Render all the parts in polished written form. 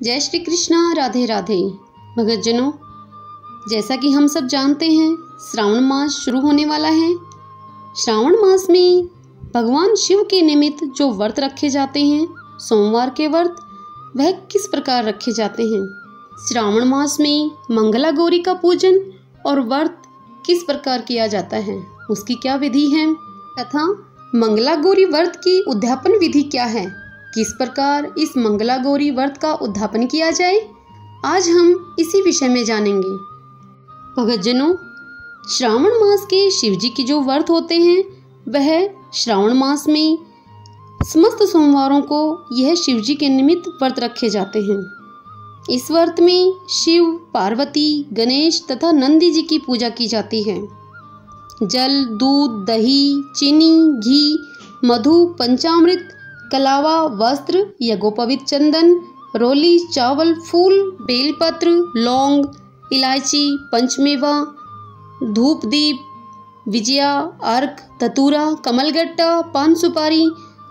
जय श्री कृष्णा, राधे राधे। भगतजनों, जैसा कि हम सब जानते हैं, श्रावण मास शुरू होने वाला है। श्रावण मास में भगवान शिव के निमित्त जो व्रत रखे जाते हैं, सोमवार के व्रत, वह किस प्रकार रखे जाते हैं। श्रावण मास में मंगला गौरी का पूजन और व्रत किस प्रकार किया जाता है, उसकी क्या विधि है तथा मंगला गौरी व्रत की उद्यापन विधि क्या है, किस प्रकार इस मंगला गौरी व्रत का उद्यापन किया जाए, आज हम इसी विषय में जानेंगे। भगतजनों, श्रावण मास के शिव जी के जो व्रत होते हैं, वह श्रावण मास में समस्त सोमवारों को यह शिव जी के निमित्त व्रत रखे जाते हैं। इस व्रत में शिव, पार्वती, गणेश तथा नंदी जी की पूजा की जाती है। जल, दूध, दही, चीनी, घी, मधु, पंचामृत, कलावा, वस्त्र, यज्ञोपवीत चंदन, रोली, चावल, फूल, बेलपत्र, लौंग, इलायची, पंचमेवा, धूप दीप, विजया, अर्क, धतूरा, कमलगट्टा, पान सुपारी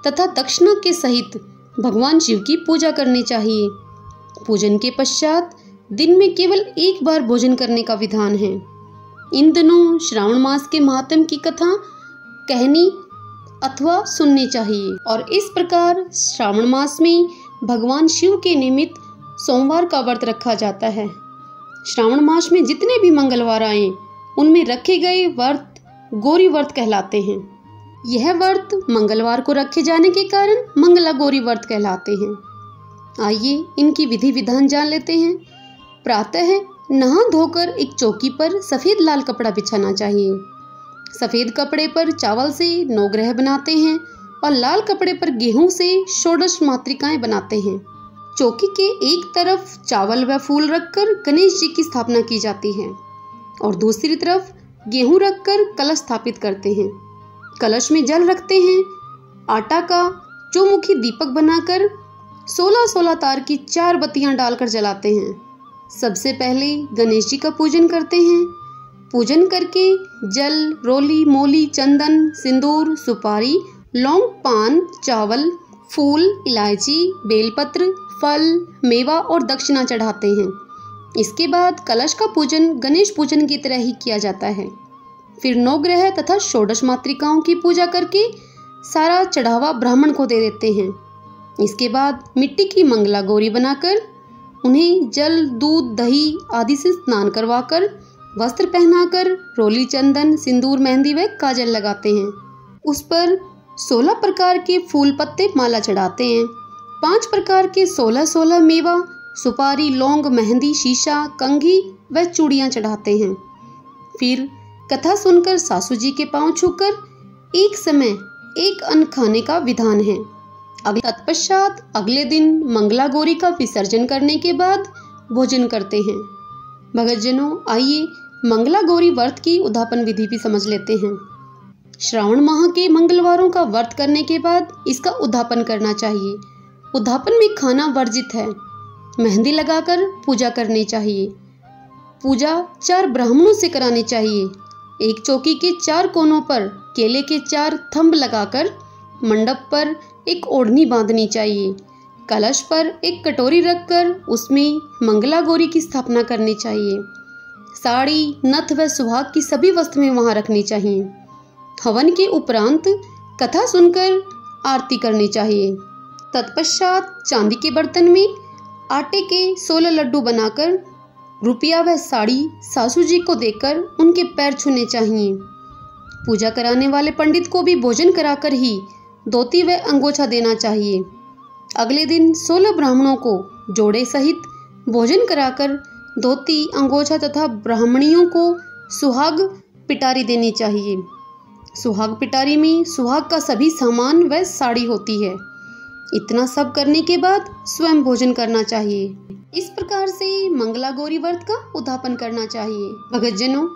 तथा दक्षिणा के सहित भगवान शिव की पूजा करनी चाहिए। पूजन के पश्चात दिन में केवल एक बार भोजन करने का विधान है। इन दिनों श्रावण मास के महात्म्य की कथा कहनी अथवा सुननी चाहिए और इस प्रकार श्रावण मास में भगवान शिव के निमित्त सोमवार का व्रत रखा जाता है। श्रावण मास में जितने भी मंगलवार आए, उनमें रखे गए व्रत गौरी व्रत कहलाते हैं। यह व्रत मंगलवार को रखे जाने के कारण मंगला गौरी व्रत कहलाते हैं। आइए इनकी विधि विधान जान लेते हैं। प्रातः नहा धोकर एक चौकी पर सफेद लाल कपड़ा बिछाना चाहिए। सफेद कपड़े पर चावल से नवग्रह बनाते हैं और लाल कपड़े पर गेहूं से षोडश मातृकाएं बनाते हैं। चौकी के एक तरफ चावल व फूल रखकर गणेश जी की स्थापना की जाती है और दूसरी तरफ गेहूं रखकर कलश स्थापित करते हैं। कलश में जल रखते हैं। आटा का चौमुखी दीपक बनाकर 16-16 तार की 4 बत्तियां डालकर जलाते हैं। सबसे पहले गणेश जी का पूजन करते हैं। पूजन करके जल, रोली, मोली, चंदन, सिंदूर, सुपारी, लौंग, पान, चावल, फूल, इलायची, बेलपत्र, फल, मेवा और दक्षिणा चढ़ाते हैं। इसके बाद कलश का पूजन गणेश पूजन की तरह ही किया जाता है। फिर नवग्रह तथा षोडश मातृकाओं की पूजा करके सारा चढ़ावा ब्राह्मण को दे देते हैं। इसके बाद मिट्टी की मंगला गौरी बनाकर उन्हें जल, दूध, दही आदि से स्नान करवाकर, वस्त्र पहनाकर, रोली, चंदन, सिंदूर, मेहंदी व काजल लगाते हैं। उस पर 16 प्रकार के फूल पत्ते माला चढ़ाते हैं। 5 प्रकार के 16-16 मेवा, सुपारी, लौंग, मेहंदी, शीशा, कंघी व चूड़ियां चढ़ाते हैं। फिर कथा सुनकर सासू जी के पांव छूकर एक समय एक अन्न खाने का विधान है। तत्पश्चात अगले दिन मंगला गौरी का विसर्जन करने के बाद भोजन करते हैं। भगतजनों, आइए मंगला गौरी व्रत की उद्यापन विधि भी समझ लेते हैं। श्रावण माह के मंगलवारों का व्रत करने के बाद इसका उद्यापन करना चाहिए। उद्यापन में खाना वर्जित है। मेहंदी लगाकर पूजा करनी चाहिए। पूजा 4 ब्राह्मणों से करानी चाहिए। एक चौकी के 4 कोनों पर केले के 4 थंब लगाकर मंडप पर एक ओढ़नी बांधनी चाहिए। कलश पर एक कटोरी रखकर उसमें मंगला गौरी की स्थापना करनी चाहिए। साड़ी, नथ व सुहाग की सभी वस्तुएं वहां रखनी चाहिए। हवन के उपरांत कथा सुनकर आरती करनी चाहिए। तत्पश्चात चांदी के बर्तन में आटे के 16 लड्डू बनाकर रुपया व साड़ी सासू जी को देकर उनके पैर छूने चाहिए। पूजा कराने वाले पंडित को भी भोजन कराकर ही धोती व अंगोछा देना चाहिए। अगले दिन 16 ब्राह्मणों को जोड़े सहित भोजन कराकर धोती, अंगोछा तथा ब्राह्मणियों को सुहाग पिटारी देनी चाहिए। सुहाग पिटारी में सुहाग का सभी सामान व साड़ी होती है। इतना सब करने के बाद स्वयं भोजन करना चाहिए। इस प्रकार से मंगला गौरी व्रत का उद्यापन करना चाहिए। भगतजनों,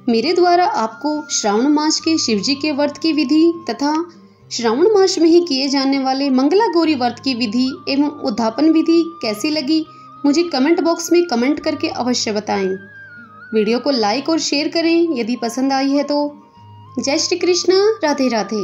मेरे द्वारा आपको श्रावण मास के शिवजी के व्रत की विधि तथा श्रावण मास में ही किए जाने वाले मंगला गौरी व्रत की विधि एवं उद्यापन विधि कैसी लगी, मुझे कमेंट बॉक्स में कमेंट करके अवश्य बताएं। वीडियो को लाइक और शेयर करें यदि पसंद आई है तो। जय श्री कृष्ण, राधे राधे।